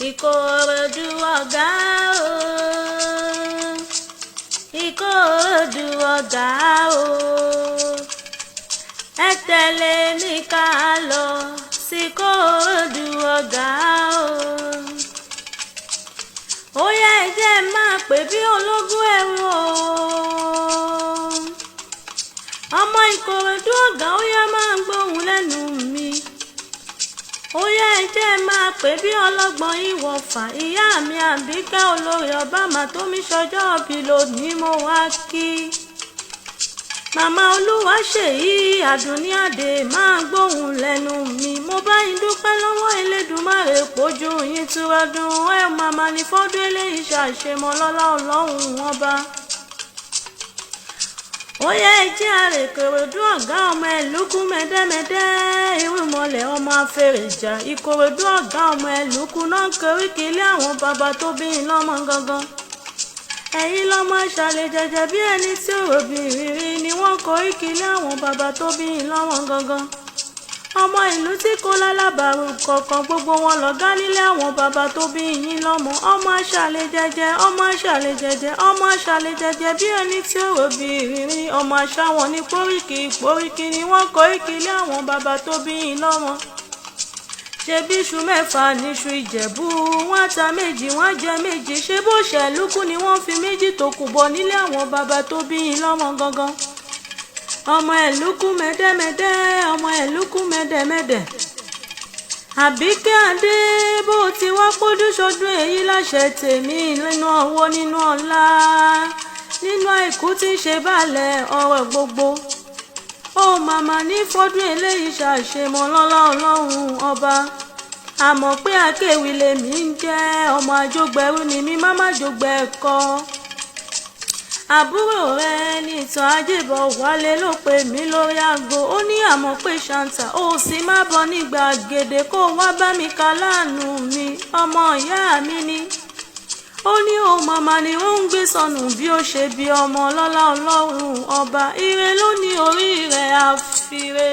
Ìkòròdú ọ̀gá o, Ìkòròdú ọ̀gá o, ẹ tẹ̀lé mi ká lọ sí Ìkòròdú ọ̀gá o. Ó yá ẹ jẹ́ máa pè bí ológun ẹ̀rù o. Ọmọ Ìkòròdú ọ̀gá ó yá máa gbóhùn lẹ́nu mi. Ó yá ẹ jẹ́ máa pè bí ọlọ́gbọ́n Ìwọ̀fà. Ìyá mi Àbíkẹ́ olórí Ọbàmà tó mi ṣọjọ́ òbí lónìí mo wá kí. Màmá Olúwaṣèyí Àdùnní Adé máa gbóhùn lẹ́nu mi. Mo bá yín dúpẹ́ lọ́wọ́ Elédùmarè pójú yín túrọ́dún. Ẹ màmá ní fọ́dún eléyìí ṣàṣemọ́ lọ́lá Ọlọ́run ọba. Ó yá ẹ jẹ́ àrè Ìkòròdú ọ̀gá ọmọ ẹ̀lúkú mẹ́dẹ́mẹ́dẹ́ irúnmọlẹ̀ ọmọ afẹ́rẹ̀jà. Ìkòròdú ọ̀gá ọmọ ẹ̀lúkú náà koríki ilé àwọn bàbá tó bí yín lọ́mọ gangan. Ẹ̀yin lọ́mọ ṣàlẹ̀ jẹjẹ bí ẹni tí ò ròbì ìrírí ni wọ́n koríki ilé àwọn bàbá tó bí yín lọ́mọ gangan. Ọmọ ìlú tí kò lálábàárù kọ̀ọ̀kan gbogbo wọn lọ̀gá nílé àwọn bàbá tó bí yín lọ́mọ. Ọmọ ṣàlẹ̀ jẹjẹ, ọmọ ṣàlẹ̀ jẹjẹ, ọmọ ṣàlẹ̀ jẹjẹ bí ẹni tí ò ròbì ìrírí. Ọmọ àṣà wọn ní póríkì ni wọ́n koríki ilé àwọn bàbá tó bí yín lọ́mọ. Ṣebí iṣu mẹ́fà níṣu Ìjẹ̀bú, wọ́n ta méjì wọ́n jẹ méjì. Ṣé bó ṣẹ̀lúkú ni wọ́n fi méjì tó kù bọ̀ nílé àwọn bàbá tó bí yín lọ́mọ gangan. Ọmọ ẹ̀lúkú mẹ́dẹ́mẹ́dẹ́, ọmọ ẹ̀lúkú mẹ́dẹ́mẹ́dẹ́. Àbíkẹ́ Adé bó ti wá pójú ṣọdún èyí láṣẹ tèmi nínú owó nínú ọlá nínú àìkú tí ń ṣe bàlẹ̀ ọ̀rọ̀ gbogbo. Ó màmá ní fọ́dún eléyìí ṣàṣemọ́ lọ́lá Ọlọ́run ọba. Àmọ́ pé akéwì lèmi ń jẹ́ ọmọ àjọgbẹ̀rú ni mí má má jògbẹ̀ ẹ̀kọ́. Àbúrò rẹ ní ìtàn Ajébọ̀ Wálé ló pè mí lórí aago. Ó ní àmọ́ pé ṣàǹtà ó sì má bọ̀ ní gbàgede kó wá bá mi ká láàánú mi ọmọ ìyá mi ni. Ó ní ó màmá ni ó ń gbé sọnù bí ó ṣe bí ọmọ lọ́lá Ọlọ́run ọba. Ire ló ní orí rẹ̀ àfire.